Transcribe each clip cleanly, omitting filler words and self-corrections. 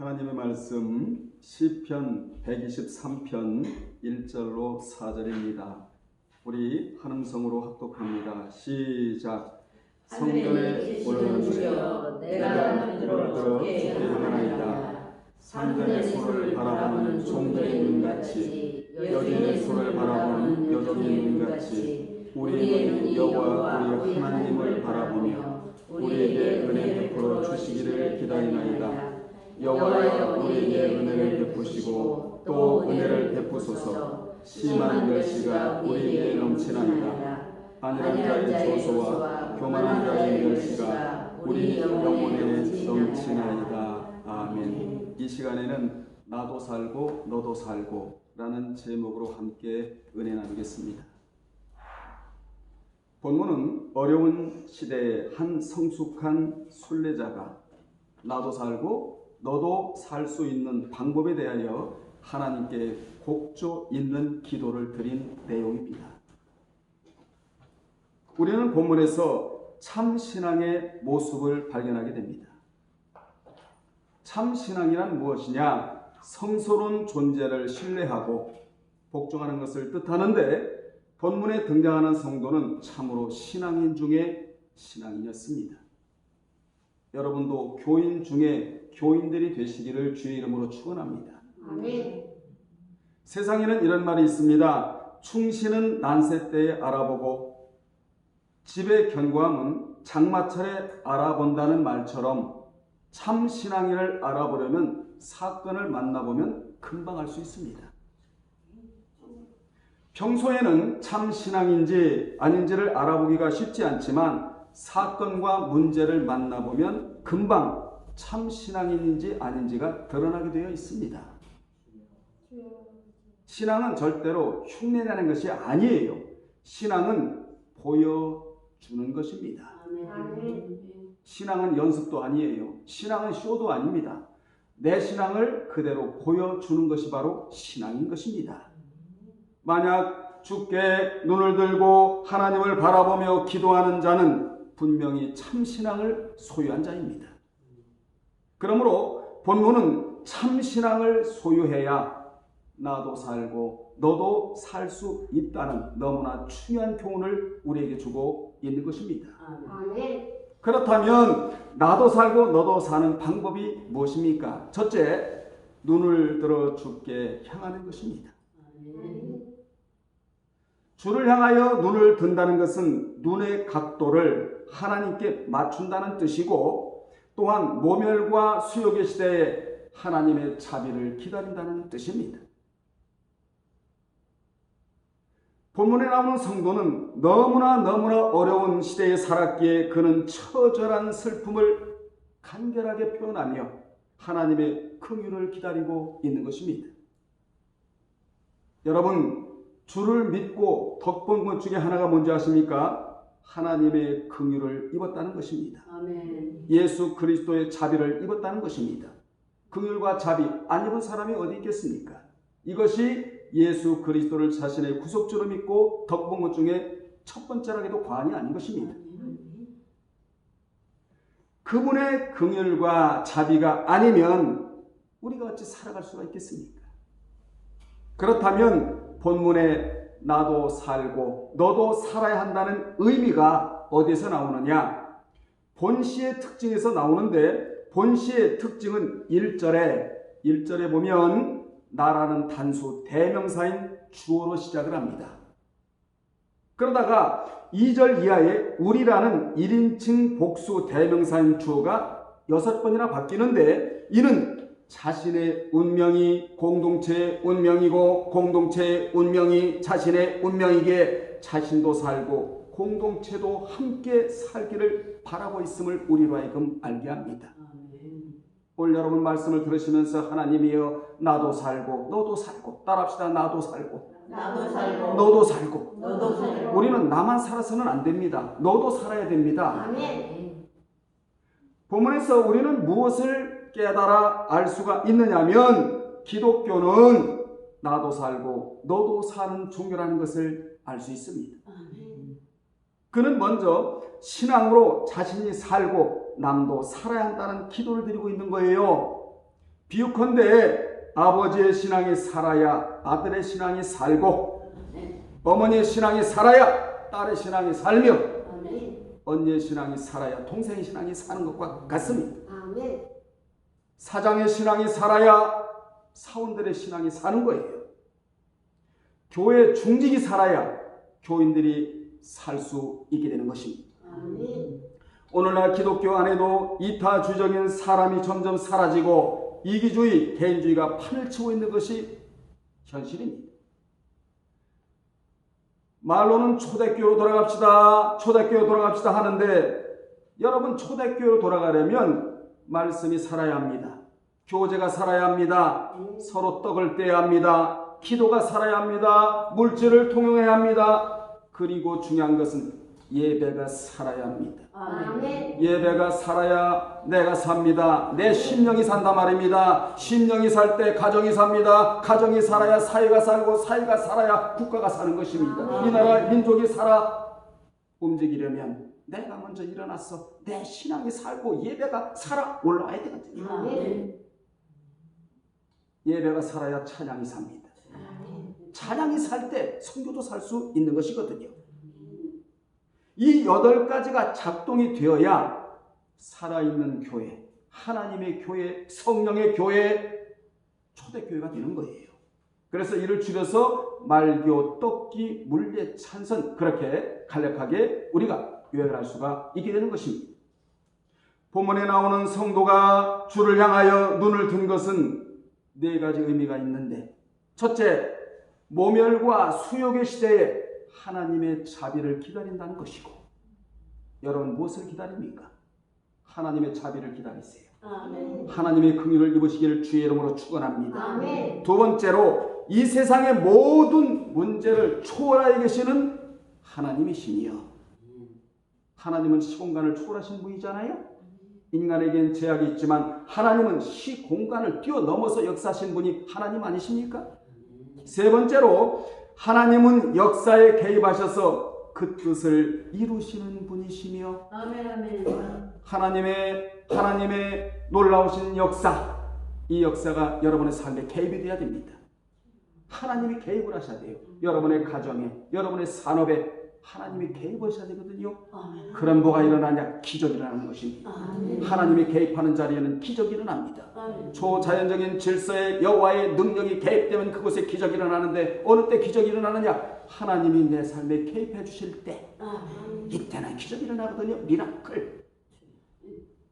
하나님의 말씀 시편 123편 1절로 4절입니다. 우리 한음성으로 합독합니다. 시작. 성전에 올라가주여 내가 눈을 들어 주께 향하나이다. 산전의 손을 바라보는 종들의 눈같이 여종의 손을 바라보는 여종의 눈같이 우리는 여호와 우리 하나님을 바라보며 우리에게 은혜 베풀어 주시기를 기다리나이다. 여호와여 우리에게 은혜를 베푸시고 또 은혜를 베푸소서. 심한 멸시가 우리에게 넘치나이다. 안일한 자의 조소와 교만한 자의 멸시가 우리 영혼에 넘치나이다. 아멘. 이 시간에는 나도 살고 너도 살고 라는 제목으로 함께 은혜 나누겠습니다. 본문은 어려운 시대에 한 성숙한 순례자가 나도 살고 너도 살 수 있는 방법에 대하여 하나님께 곡조 있는 기도를 드린 내용입니다. 우리는 본문에서 참 신앙의 모습을 발견하게 됩니다. 참 신앙이란 무엇이냐? 성스러운 존재를 신뢰하고 복종하는 것을 뜻하는데 본문에 등장하는 성도는 참으로 신앙인 중에 신앙인이었습니다. 여러분도 교인 중에 교인들이 되시기를 주의 이름으로 축원합니다. 아멘. 세상에는 이런 말이 있습니다. 충신은 난세 때에 알아보고 집의 견고함은 장마철에 알아본다는 말처럼 참 신앙인을 알아보려면 사건을 만나보면 금방 알 수 있습니다. 평소에는 참 신앙인지 아닌지를 알아보기가 쉽지 않지만 사건과 문제를 만나보면 금방 참 신앙인인지 아닌지가 드러나게 되어 있습니다. 신앙은 절대로 흉내내는 것이 아니에요. 신앙은 보여주는 것입니다. 신앙은 연습도 아니에요. 신앙은 쇼도 아닙니다. 내 신앙을 그대로 보여주는 것이 바로 신앙인 것입니다. 만약 주께 눈을 들고 하나님을 바라보며 기도하는 자는 분명히 참 신앙을 소유한 자입니다. 그러므로 본문은 참 신앙을 소유해야 나도 살고 너도 살 수 있다는 너무나 중요한 교훈을 우리에게 주고 있는 것입니다. 아멘. 그렇다면 나도 살고 너도 사는 방법이 무엇입니까? 첫째, 눈을 들어 주께 향하는 것입니다. 주를 향하여 눈을 든다는 것은 눈의 각도를 하나님께 맞춘다는 뜻이고 또한 모멸과 수욕의 시대에 하나님의 자비를 기다린다는 뜻입니다. 본문에 나오는 성도는 너무나 어려운 시대에 살았기에 그는 처절한 슬픔을 간결하게 표현하며 하나님의 긍휼을 기다리고 있는 것입니다. 여러분, 주를 믿고 덕본 것 중에 하나가 뭔지 아십니까? 하나님의 긍휼을 입었다는 것입니다. 아멘. 예수 그리스도의 자비를 입었다는 것입니다. 긍휼과 자비 안 입은 사람이 어디 있겠습니까? 이것이 예수 그리스도를 자신의 구속주로 믿고 덕본 것 중에 첫 번째라 해도 과언이 아닌 것입니다. 그분의 긍휼과 자비가 아니면 우리가 어찌 살아갈 수가 있겠습니까? 그렇다면 본문에 나도 살고 너도 살아야 한다는 의미가 어디서 나오느냐? 본시의 특징에서 나오는데 본시의 특징은 1절에 보면 나라는 단수 대명사인 주어로 시작을 합니다. 그러다가 2절 이하에 우리라는 1인칭 복수 대명사인 주어가 6번이나 바뀌는데 이는 자신의 운명이 공동체의 운명이고 공동체의 운명이 자신의 운명이기에 자신도 살고 공동체도 함께 살기를 바라고 있음을 우리로 하여금 알게 합니다. 오늘 여러분 말씀을 들으시면서 하나님이여 나도 살고 너도 살고 따라합시다. 나도 살고 나도 살고 너도 살고 너도 살고 우리는 나만 살아서는 안 됩니다. 너도 살아야 됩니다. 아멘. 본문에서 우리는 무엇을 깨달아 알 수가 있느냐면 기독교는 나도 살고 너도 사는 종교라는 것을 알 수 있습니다. 그는 먼저 신앙으로 자신이 살고 남도 살아야 한다는 기도를 드리고 있는 거예요. 비유컨대 아버지의 신앙이 살아야 아들의 신앙이 살고 아멘. 어머니의 신앙이 살아야 딸의 신앙이 살며 아멘. 언니의 신앙이 살아야 동생의 신앙이 사는 것과 같습니다. 아멘. 사장의 신앙이 살아야 사원들의 신앙이 사는 거예요. 교회 중직이 살아야 교인들이 살 수 있게 되는 것입니다. 아멘. 오늘날 기독교 안에도 이타주의적인 사람이 점점 사라지고 이기주의, 개인주의가 판을 치고 있는 것이 현실입니다. 말로는 초대교회로 돌아갑시다, 초대교회로 돌아갑시다 하는데 여러분 초대교회로 돌아가려면 말씀이 살아야 합니다. 교제가 살아야 합니다. 서로 떡을 떼야 합니다. 기도가 살아야 합니다. 물질을 통용해야 합니다. 그리고 중요한 것은 예배가 살아야 합니다. 아멘. 예배가 살아야 내가 삽니다. 내 심령이 산다 말입니다. 심령이 살 때 가정이 삽니다. 가정이 살아야 사회가 살고 사회가 살아야 국가가 사는 것입니다. 이 나라 민족이 살아 움직이려면 내가 먼저 일어나서 내 신앙이 살고 예배가 살아 올라와야 되거든요. 아멘. 예배가 살아야 찬양이 삽니다. 찬양이 살 때 선교도 살 수 있는 것이거든요. 이 8가지가 작동이 되어야 살아있는 교회, 하나님의 교회, 성령의 교회, 초대교회가 되는 거예요. 그래서 이를 줄여서 말교, 떡기, 물례, 찬선 그렇게 간략하게 우리가 요약을 할 수가 있게 되는 것입니다. 본문에 나오는 성도가 주를 향하여 눈을 든 것은 4가지 의미가 있는데 첫째, 모멸과 수욕의 시대에 하나님의 자비를 기다린다는 것이고 여러분 무엇을 기다립니까? 하나님의 자비를 기다리세요. 아멘. 하나님의 긍휼을 입으시기를 주의 이름으로 축원합니다. 아멘. 두 번째로 이 세상의 모든 문제를 초월하여 계시는 하나님이시며 하나님은 시공간을 초월하신 분이잖아요. 인간에겐 제약이 있지만 하나님은 시공간을 뛰어넘어서 역사하신 분이 하나님 아니십니까? 세 번째로 하나님은 역사에 개입하셔서 그 뜻을 이루시는 분이시며 아멘. 아멘. 하나님의 놀라우신 역사, 이 역사가 여러분의 삶에 개입이 돼야 됩니다. 하나님이 개입을 하셔야 돼요. 여러분의 가정에, 여러분의 산업에 하나님이 개입하셔야 되거든요. 아멘. 그럼 뭐가 일어나냐? 기적이 일어나는 것입니다. 아멘. 하나님이 개입하는 자리에는 기적이 일어납니다. 아멘. 초자연적인 질서에 여호와의 능력이 개입되면 그곳에 기적이 일어나는데 어느 때 기적이 일어나느냐? 하나님이 내 삶에 개입해 주실 때 아멘. 이때는 기적이 일어나거든요. 미라클.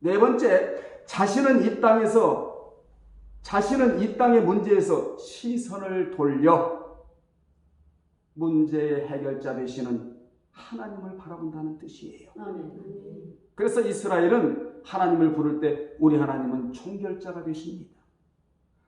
네 번째, 자신은 이 땅의 문제에서 시선을 돌려 문제의 해결자 되시는 하나님을 바라본다는 뜻이에요. 아멘. 그래서 이스라엘은 하나님을 부를 때 우리 하나님은 총결자가 되십니다.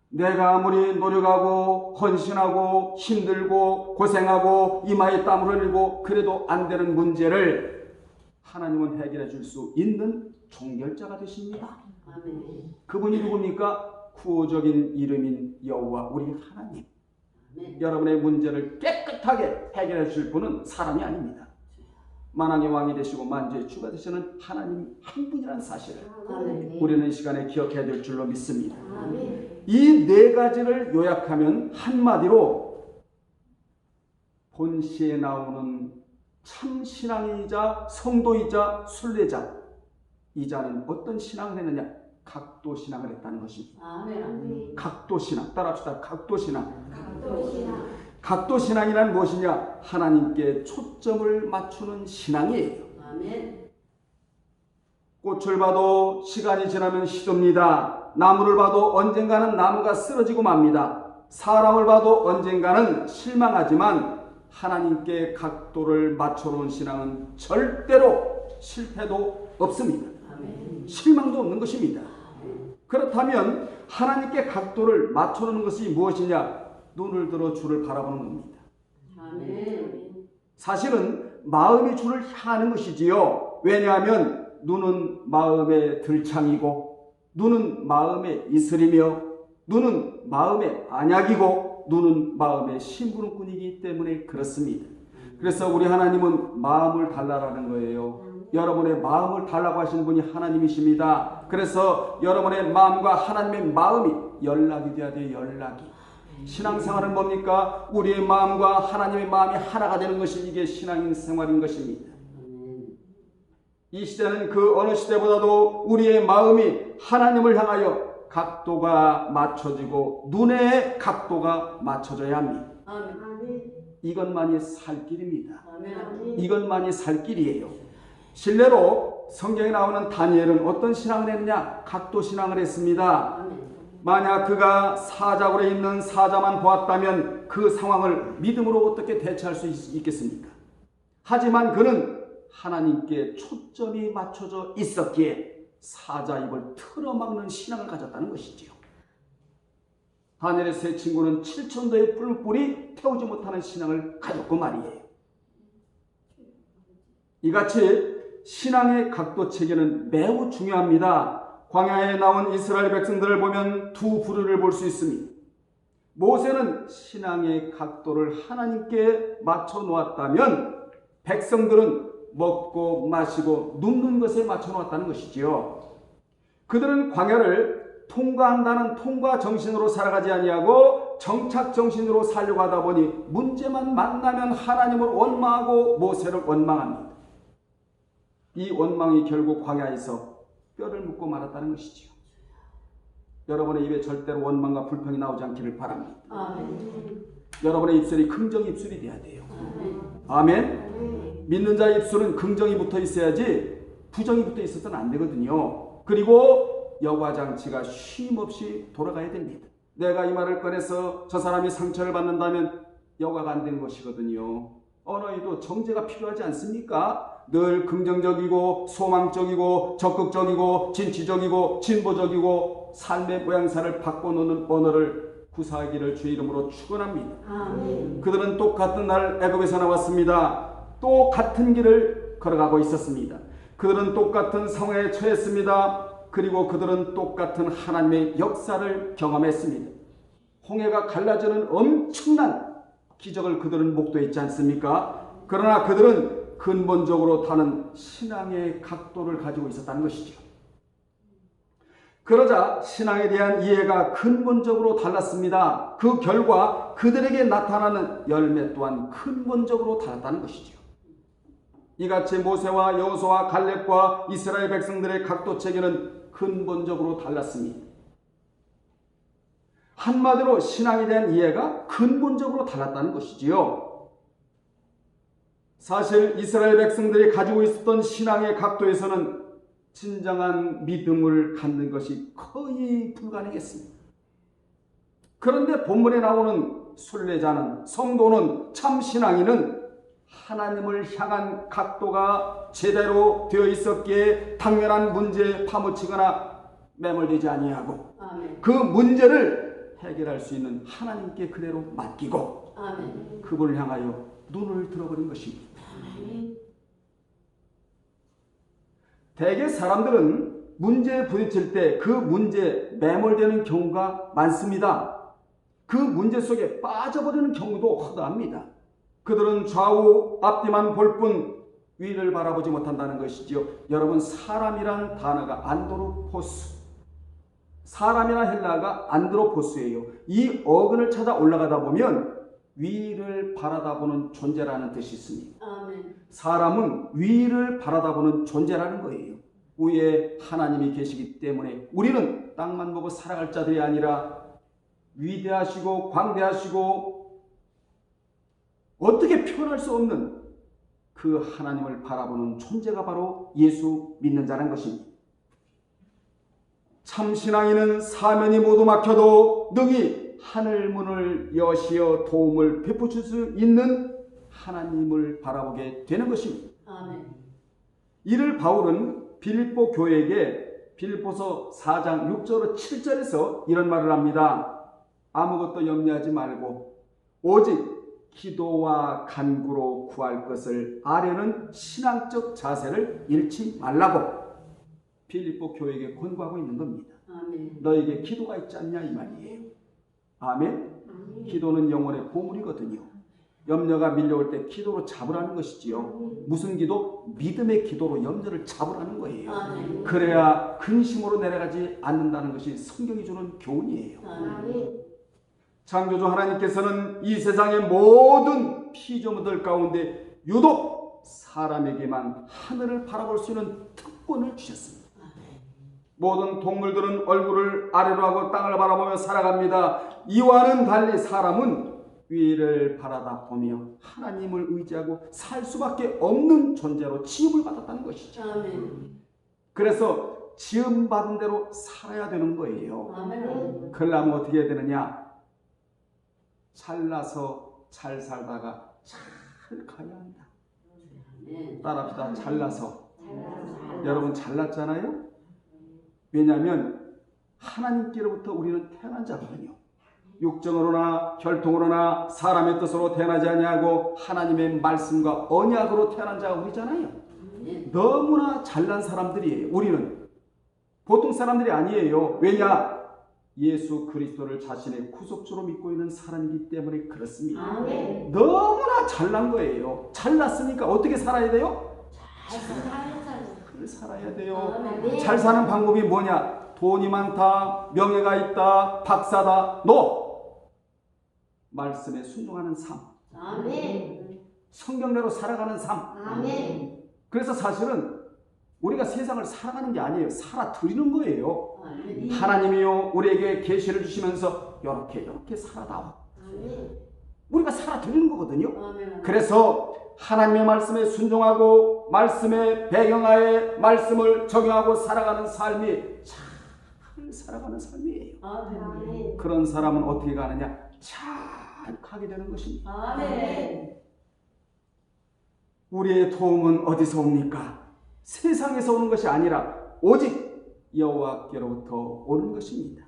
내가 아무리 노력하고 헌신하고 힘들고 고생하고 이마에 땀을 흘리고 그래도 안 되는 문제를 하나님은 해결해 줄 수 있는 총결자가 되십니다. 아멘. 그분이 누굽니까? 구호적인 이름인 여호와 우리 하나님. 아멘. 여러분의 문제를 깨끗하게 해결해 주실 분은 사람이 아닙니다. 만왕의 왕이 되시고 만주의 주가 되시는 하나님 한 분이라는 사실을 아멘. 우리는 이 시간에 기억해야 될 줄로 믿습니다. 아멘. 이 4가지를 요약하면 한마디로 본시에 나오는 참 신앙이자 성도이자 순례자, 이 자는 어떤 신앙을 했느냐? 각도 신앙을 했다는 것입니다. 아멘. 각도 신앙, 따라합시다. 각도 신앙. 각도시나. 각도 신앙이란 무엇이냐? 하나님께 초점을 맞추는 신앙이에요. 아멘. 꽃을 봐도 시간이 지나면 시듭니다. 나무를 봐도 언젠가는 나무가 쓰러지고 맙니다. 사람을 봐도 언젠가는 실망하지만 하나님께 각도를 맞춰놓은 신앙은 절대로 실패도 없습니다. 아멘. 실망도 없는 것입니다. 그렇다면 하나님께 각도를 맞춰놓는 것이 무엇이냐? 눈을 들어 주를 바라보는 겁니다. 아멘. 사실은 마음이 주를 향하는 것이지요. 왜냐하면 눈은 마음의 들창이고 눈은 마음의 이슬이며 눈은 마음의 안약이고 눈은 마음의 심부름꾼이기 때문에 그렇습니다. 그래서 우리 하나님은 마음을 달라라는 거예요. 여러분의 마음을 달라고 하신 분이 하나님이십니다. 그래서 여러분의 마음과 하나님의 마음이 연락이 돼야 돼요. 연락이. 신앙생활은 뭡니까? 우리의 마음과 하나님의 마음이 하나가 되는 것이 이게 신앙생활인 것입니다. 이 시대는 그 어느 시대보다도 우리의 마음이 하나님을 향하여 각도가 맞춰지고 눈의 각도가 맞춰져야 합니다. 이것만이 살 길입니다. 이것만이 살 길이에요. 실례로 성경에 나오는 다니엘은 어떤 신앙을 했느냐? 각도 신앙을 했습니다. 만약 그가 사자굴에 있는 사자만 보았다면 그 상황을 믿음으로 어떻게 대처할 수 있겠습니까? 하지만 그는 하나님께 초점이 맞춰져 있었기에 사자 입을 틀어막는 신앙을 가졌다는 것이지요. 다니엘의 세 친구는 7천도의 뿔뿔이 태우지 못하는 신앙을 가졌고 말이에요. 이같이 신앙의 각도 체계는 매우 중요합니다. 광야에 나온 이스라엘 백성들을 보면 두 부류를 볼 수 있습니다. 모세는 신앙의 각도를 하나님께 맞춰 놓았다면 백성들은 먹고 마시고 눕는 것에 맞춰 놓았다는 것이지요. 그들은 광야를 통과한다는 통과 정신으로 살아가지 아니하고 정착 정신으로 살려고 하다 보니 문제만 만나면 하나님을 원망하고 모세를 원망합니다. 이 원망이 결국 광야에서 뼈를 묻고 말았다는 것이지요. 여러분의 입에 절대로 원망과 불평이 나오지 않기를 바랍니다. 여러분의 입술이 긍정 입술이 돼야 돼요. 아멘. 믿는 자의 입술은 긍정이 붙어 있어야지 부정이 붙어 있어서는 안 되거든요. 그리고 여과장치가 쉼없이 돌아가야 됩니다. 내가 이 말을 꺼내서 저 사람이 상처를 받는다면 여과가 안 되는 것이거든요. 언어에도 정제가 필요하지 않습니까? 늘 긍정적이고 소망적이고 적극적이고 진취적이고 진보적이고 삶의 모양새를 바꿔놓는 언어를 구사하기를 주의 이름으로 축원합니다. 그들은 똑같은 날 애굽에서 나왔습니다. 똑같은 길을 걸어가고 있었습니다. 그들은 똑같은 상황에 처했습니다. 그리고 그들은 똑같은 하나님의 역사를 경험했습니다. 홍해가 갈라지는 엄청난 기적을 그들은 목도했지 않습니까? 그러나 그들은 근본적으로 다른 신앙의 각도를 가지고 있었다는 것이죠. 그러자 신앙에 대한 이해가 근본적으로 달랐습니다. 그 결과 그들에게 나타나는 열매 또한 근본적으로 달랐다는 것이죠. 이같이 모세와 여호수아와 갈렙과 이스라엘 백성들의 각도 체계는 근본적으로 달랐습니다. 한마디로 신앙에 대한 이해가 근본적으로 달랐다는 것이지요. 사실 이스라엘 백성들이 가지고 있었던 신앙의 각도에서는 진정한 믿음을 갖는 것이 거의 불가능했습니다. 그런데 본문에 나오는 순례자는, 성도는, 참 신앙인은 하나님을 향한 각도가 제대로 되어 있었기에 당면한 문제에 파묻히거나 매몰되지 아니하고 그 문제를 해결할 수 있는 하나님께 그대로 맡기고 그분을 향하여 눈을 들어버린 것입니다. 대개 사람들은 문제에 부딪힐 때 그 문제에 매몰되는 경우가 많습니다. 그 문제 속에 빠져버리는 경우도 허다합니다. 그들은 좌우 앞뒤만 볼 뿐 위를 바라보지 못한다는 것이지요. 여러분, 사람이란 단어가 안드로포스, 사람이란 헬라가 안드로포스예요. 이 어근을 찾아 올라가다 보면 위를 바라다보는 존재라는 뜻이 있습니다. 사람은 위를 바라다보는 존재라는 거예요. 위에 하나님이 계시기 때문에 우리는 땅만 보고 살아갈 자들이 아니라 위대하시고 광대하시고 어떻게 표현할 수 없는 그 하나님을 바라보는 존재가 바로 예수 믿는 자라는 것입니다. 참 신앙인은 사면이 모두 막혀도 능히 하늘 문을 여시어 도움을 베푸실 수 있는 하나님을 바라보게 되는 것입니다. 이를 바울은 빌립보 교회에게 빌립보서 4장 6절로 7절에서 이런 말을 합니다. 아무것도 염려하지 말고 오직 기도와 간구로 구할 것을 아뢰는 신앙적 자세를 잃지 말라고 빌립보 교회에게 권고하고 있는 겁니다. 너에게 기도가 있지 않냐 이 말이에요. 아멘. 기도는 영혼의 보물이거든요. 염려가 밀려올 때 기도로 잡으라는 것이지요. 무슨 기도? 믿음의 기도로 염려를 잡으라는 거예요. 아멘. 그래야 근심으로 내려가지 않는다는 것이 성경이 주는 교훈이에요. 아멘. 창조주 하나님께서는 이 세상의 모든 피조물들 가운데 유독 사람에게만 하늘을 바라볼 수 있는 특권을 주셨습니다. 모든 동물들은 얼굴을 아래로 하고 땅을 바라보며 살아갑니다. 이와는 달리 사람은 위를 바라다 보며 하나님을 의지하고 살 수밖에 없는 존재로 취급을 받았다는 것이죠. 아멘. 그래서 지음받은 대로 살아야 되는 거예요. 아멘. 그러려면 어떻게 해야 되느냐? 잘나서 잘 살다가 잘 가야 한다. 아멘. 따라합시다. 잘나서. 잘나서. 여러분 잘났잖아요? 왜냐하면 하나님께로부터 우리는 태어난 자거든요. 육정으로나 혈통으로나 사람의 뜻으로 태어나지 아니하고 하나님의 말씀과 언약으로 태어난 자가 우리잖아요. 아멘. 너무나 잘난 사람들이에요. 우리는 보통 사람들이 아니에요. 왜냐? 예수 그리스도를 자신의 구속주로 믿고 있는 사람이기 때문에 그렇습니다. 아멘. 너무나 잘난 거예요. 잘났으니까 어떻게 살아야 돼요? 잘 살아요. 잘 살아야 돼요. 아멘. 잘 사는 방법이 뭐냐? 돈이 많다, 명예가 있다, 박사다. 너! 말씀에 순종하는 삶. 아멘. 성경대로 살아가는 삶. 아멘. 그래서 사실은 우리가 세상을 살아가는 게 아니에요. 살아드리는 거예요. 아멘. 하나님이요 우리에게 계시를 주시면서 이렇게 살아다오. 아멘. 우리가 살아드리는 거거든요. 아멘. 그래서 하나님의 말씀에 순종하고 말씀의 배경하에 말씀을 적용하고 살아가는 삶이 잘 살아가는 삶이에요. 아멘. 그런 사람은 어떻게 가느냐? 잘 가게 되는 것입니다. 아멘. 우리의 도움은 어디서 옵니까? 세상에서 오는 것이 아니라 오직 여호와께로부터 오는 것입니다.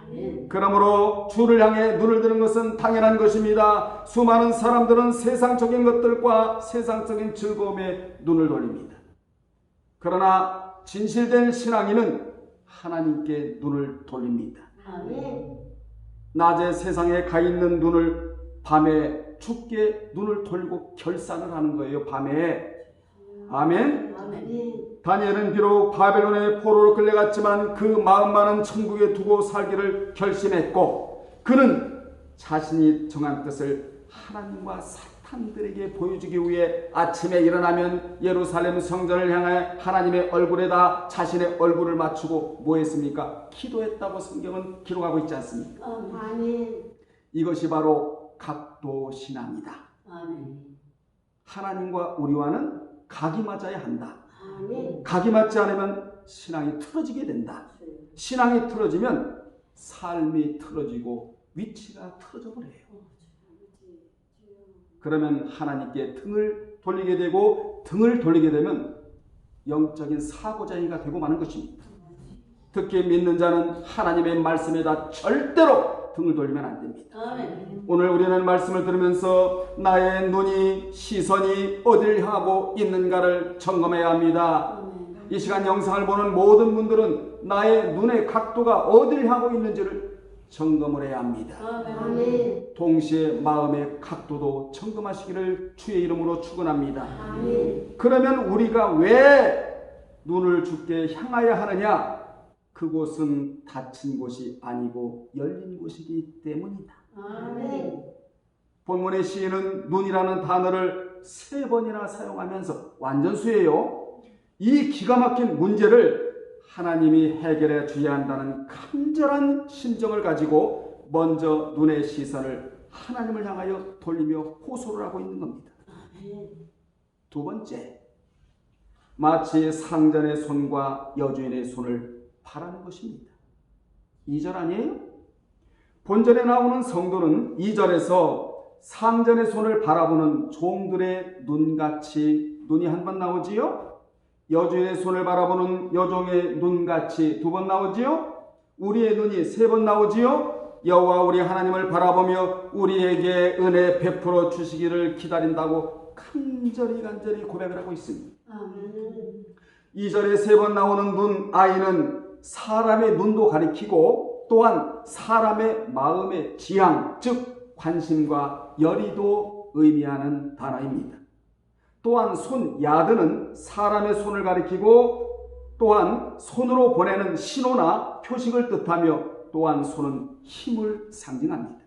아멘. 그러므로 주를 향해 눈을 드는 것은 당연한 것입니다. 수많은 사람들은 세상적인 것들과 세상적인 즐거움에 눈을 돌립니다. 그러나 진실된 신앙인은 하나님께 눈을 돌립니다. 아멘. 낮에 세상에 가 있는 눈을 밤에 주께 눈을 돌리고 결산을 하는 거예요. 밤에. 아멘. 아멘. 다니엘은 비록 바벨론의 포로로 끌려갔지만 그 마음만은 천국에 두고 살기를 결심했고 그는 자신이 정한 뜻을 하나님과 사탄들에게 보여주기 위해 아침에 일어나면 예루살렘 성전을 향해 하나님의 얼굴에다 자신의 얼굴을 맞추고 뭐 했습니까? 기도했다고 성경은 기록하고 있지 않습니까? 아멘. 이것이 바로 각도신앙이다. 아멘. 하나님과 우리와는 각이 맞아야 한다. 아멘. 각이 맞지 않으면 신앙이 틀어지게 된다. 신앙이 틀어지면 삶이 틀어지고 위치가 틀어져 버려요. 그러면 하나님께 등을 돌리게 되고 등을 돌리게 되면 영적인 사고장애가 되고 마는 것입니다. 특히 믿는 자는 하나님의 말씀에다 절대로 등을 돌리면 안 됩니다. 아멘. 오늘 우리는 말씀을 들으면서 나의 눈이 시선이 어딜 향하고 있는가를 점검해야 합니다. 아멘. 이 시간 영상을 보는 모든 분들은 나의 눈의 각도가 어딜 향하고 있는지를 점검을 해야 합니다. 아멘. 동시에 마음의 각도도 점검하시기를 주의 이름으로 축원합니다. 아멘. 그러면 우리가 왜 눈을 주께 향하여 하느냐? 그곳은 닫힌 곳이 아니고 열린 곳이기 때문이다. 아멘. 본문의 시인은 눈이라는 단어를 3번이나 사용하면서 완전수예요. 이 기가 막힌 문제를 하나님이 해결해 주어야 한다는 간절한 심정을 가지고 먼저 눈의 시선을 하나님을 향하여 돌리며 호소를 하고 있는 겁니다. 아멘. 두 번째, 마치 상전의 손과 여주인의 손을 바라는 것입니다. 2절 아니에요? 본절에 나오는 성도는 2절에서 상전의 손을 바라보는 종들의 눈같이 눈이 한 번 나오지요? 여주인의 손을 바라보는 여종의 눈같이 2번 나오지요? 우리의 눈이 3번 나오지요? 여호와 우리 하나님을 바라보며 우리에게 은혜 베풀어 주시기를 기다린다고 간절히 고백을 하고 있습니다. 아멘. 2절에 3번 나오는 눈, 아이는 사람의 눈도 가리키고 또한 사람의 마음의 지향, 즉 관심과 열의도 의미하는 단어입니다. 또한 손야드는 사람의 손을 가리키고 또한 손으로 보내는 신호나 표식을 뜻하며 또한 손은 힘을 상징합니다.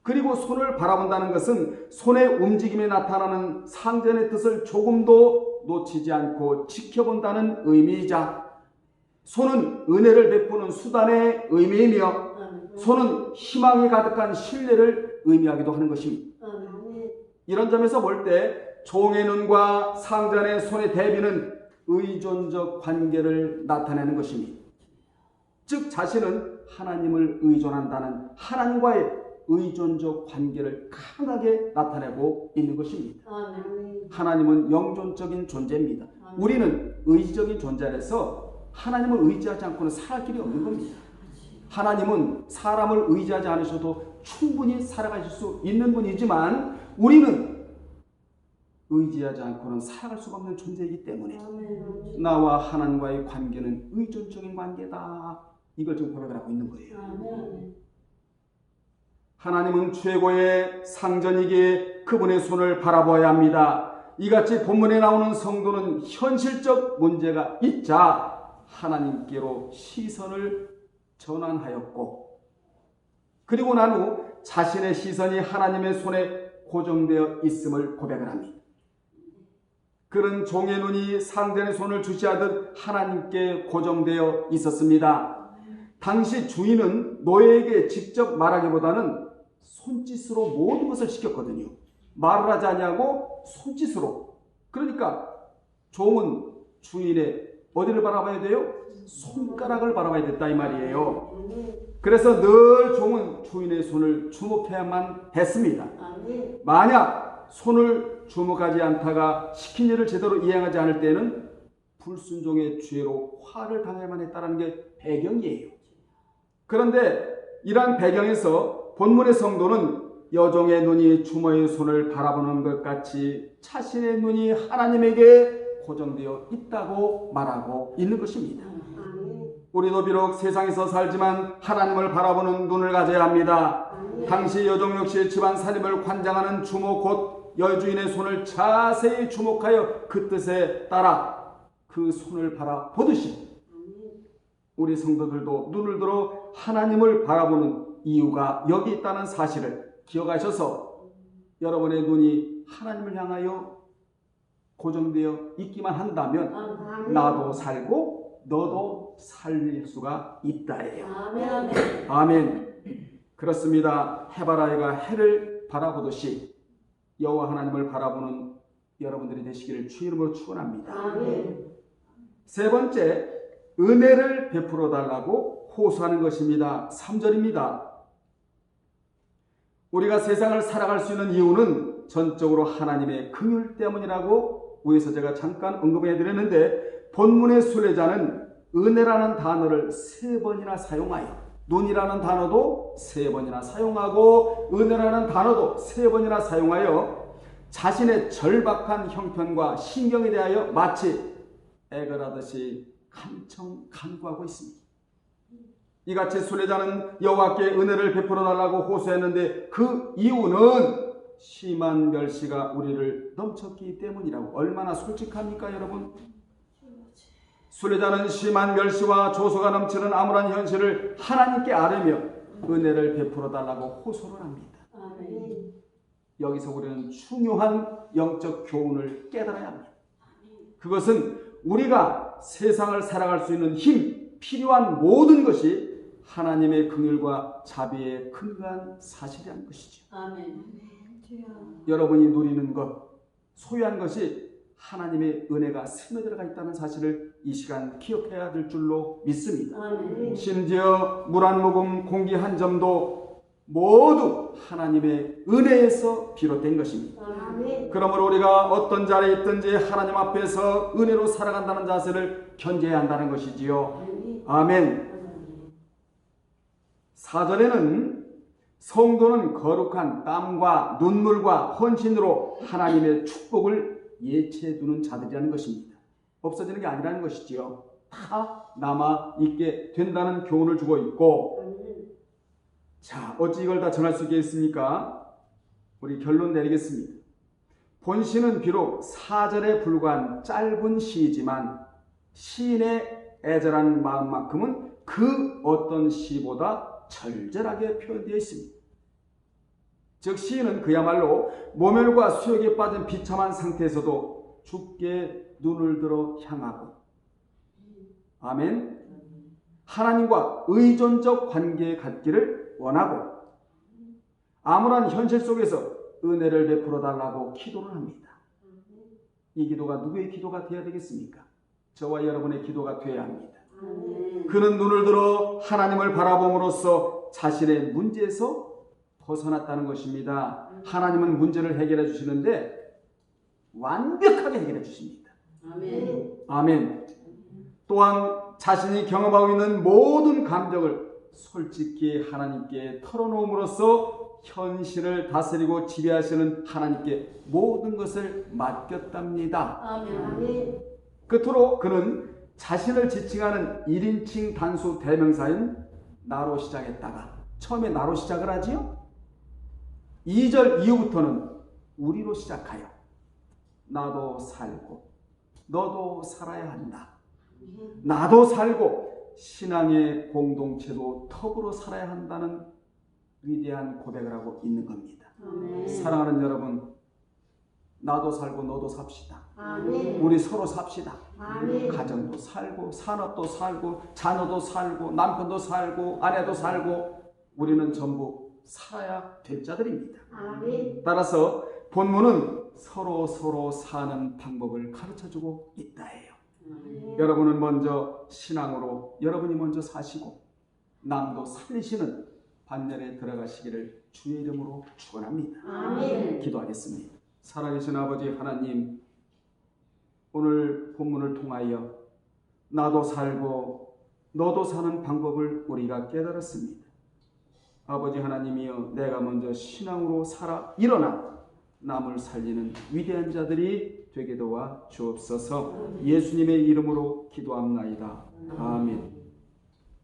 그리고 손을 바라본다는 것은 손의 움직임에 나타나는 상전의 뜻을 조금도 놓치지 않고 지켜본다는 의미이자 손은 은혜를 베푸는 수단의 의미이며 손은 희망이 가득한 신뢰를 의미하기도 하는 것입니다. 이런 점에서 볼 때 종의 눈과 상전의 손의 대비는 의존적 관계를 나타내는 것입니다. 즉 자신은 하나님을 의존한다는 하나님과의 의존적 관계를 강하게 나타내고 있는 것입니다. 하나님은 영존적인 존재입니다. 우리는 의지적인 존재라서 하나님을 의지하지 않고는 살 길이 없는 겁니다. 하나님은 사람을 의지하지 않으셔도 충분히 살아가실 수 있는 분이지만 우리는 의지하지 않고는 살아갈 수가 없는 존재이기 때문에 나와 하나님과의 관계는 의존적인 관계다. 이걸 지금 고백을 하고 있는 거예요. 하나님은 최고의 상전이기에 그분의 손을 바라보아야 합니다. 이같이 본문에 나오는 성도는 현실적 문제가 있자 하나님께로 시선을 전환하였고 그리고 난 후 자신의 시선이 하나님의 손에 고정되어 있음을 고백을 합니다. 그런 종의 눈이 상전의 손을 주시하듯 하나님께 고정되어 있었습니다. 당시 주인은 노예에게 직접 말하기보다는 손짓으로 모든 것을 시켰거든요. 말을 하지 아니하고 손짓으로. 그러니까 종은 주인의 어디를 바라봐야 돼요? 손가락을 바라봐야 됐다 이 말이에요. 그래서 늘 종은 주인의 손을 주목해야만 했습니다. 만약 손을 주목하지 않다가 시킨 일을 제대로 이행하지 않을 때는 불순종의 죄로 화를 당해야만 했다는 게 배경이에요. 그런데 이러한 배경에서 본문의 성도는 여종의 눈이 주모의 손을 바라보는 것 같이 자신의 눈이 하나님에게 고정되어 있다고 말하고 있는 것입니다. 우리도 비록 세상에서 살지만 하나님을 바라보는 눈을 가져야 합니다. 당시 여종 역시 집안 살림을 관장하는 주모 곧 여주인의 손을 자세히 주목하여 그 뜻에 따라 그 손을 바라보듯이 우리 성도들도 눈을 들어 하나님을 바라보는 이유가 여기 있다는 사실을 기억하셔서 여러분의 눈이 하나님을 향하여 고정되어 있기만 한다면 나도 살고 너도 살릴 수가 있다예요. 아멘. 그렇습니다. 해바라기가 해를 바라보듯이 여호와 하나님을 바라보는 여러분들이 되시기를 주 이름으로 축원합니다. 세 번째, 은혜를 베풀어 달라고 호소하는 것입니다. 3절입니다. 우리가 세상을 살아갈 수 있는 이유는 전적으로 하나님의 긍휼 때문이라고 위에서 제가 잠깐 언급해 드렸는데 본문의 순례자는 은혜라는 단어를 3번이나 사용하여 눈이라는 단어도 3번이나 사용하고 은혜라는 단어도 3번이나 사용하여 자신의 절박한 형편과 신경에 대하여 마치 애걸하듯이 간청 간구하고 있습니다. 이같이 순례자는 여호와께 은혜를 베풀어 달라고 호소했는데 그 이유는 심한 멸시가 우리를 넘쳤기 때문이라고. 얼마나 솔직합니까 여러분? 순례자는 심한 멸시와 조소가 넘치는 암울한 현실을 하나님께 아뢰며 은혜를 베풀어 달라고 호소를 합니다. 여기서 우리는 중요한 영적 교훈을 깨달아야 합니다. 그것은 우리가 세상을 살아갈 수 있는 힘, 필요한 모든 것이 하나님의 긍휼과 자비의 근거한 사실이라는 것이죠. 여러분이 누리는 것, 소유한 것이 하나님의 은혜가 스며들어가 있다는 사실을 이 시간 기억해야 될 줄로 믿습니다. 심지어 물 한 모금, 공기 한 점도 모두 하나님의 은혜에서 비롯된 것입니다. 그러므로 우리가 어떤 자리에 있든지 하나님 앞에서 은혜로 살아간다는 자세를 견제해야 한다는 것이지요. 아멘. 4절에는 성도는 거룩한 땀과 눈물과 헌신으로 하나님의 축복을 예치해두는 자들이라는 것입니다. 없어지는 게 아니라는 것이지요. 다 남아있게 된다는 교훈을 주고 있고, 자, 어찌 이걸 다 전할 수 있겠습니까? 우리 결론 내리겠습니다. 본시는 비록 4절에 불과한 짧은 시이지만 시인의 애절한 마음만큼은 그 어떤 시보다 절절하게 표현되어 있습니다. 즉 시인은 그야말로 모멸과 수욕에 빠진 비참한 상태에서도 주께 눈을 들어 향하고 아멘 하나님과 의존적 관계에 갖기를 원하고 암울한 현실 속에서 은혜를 베풀어 달라고 기도를 합니다. 이 기도가 누구의 기도가 되어야 되겠습니까? 저와 여러분의 기도가 되어야 합니다. 그는 눈을 들어 하나님을 바라봄으로써 자신의 문제에서 벗어났다는 것입니다. 하나님은 문제를 해결해 주시는데 완벽하게 해결해 주십니다. 아멘. 또한 자신이 경험하고 있는 모든 감정을 솔직히 하나님께 털어놓음으로써 현실을 다스리고 지배하시는 하나님께 모든 것을 맡겼답니다. 끝으로 그는 자신을 지칭하는 1인칭 단수 대명사인 나로 시작했다가 처음에 나로 시작을 하지요. 2절 이후부터는 우리로 시작하여 나도 살고 너도 살아야 한다. 나도 살고 신앙의 공동체도 더불어 살아야 한다는 위대한 고백을 하고 있는 겁니다. 사랑하는 여러분, 나도 살고 너도 삽시다. 우리 서로 삽시다. 가정도 살고 산업도 살고 자녀도 살고 남편도 살고 아내도 살고 우리는 전부 살아야 될 자들입니다. 따라서 본문은 서로 사는 방법을 가르쳐주고 있다예요. 여러분은 먼저 신앙으로 여러분이 먼저 사시고 남도 살리시는 반열에 들어가시기를 주의 이름으로 축원합니다. 기도하겠습니다. 살아계신 아버지 하나님, 오늘 본문을 통하여 나도 살고 너도 사는 방법을 우리가 깨달았습니다. 아버지 하나님이여, 내가 먼저 신앙으로 살아 일어나 남을 살리는 위대한 자들이 되게 도와 주옵소서. 예수님의 이름으로 기도합나이다. 아멘.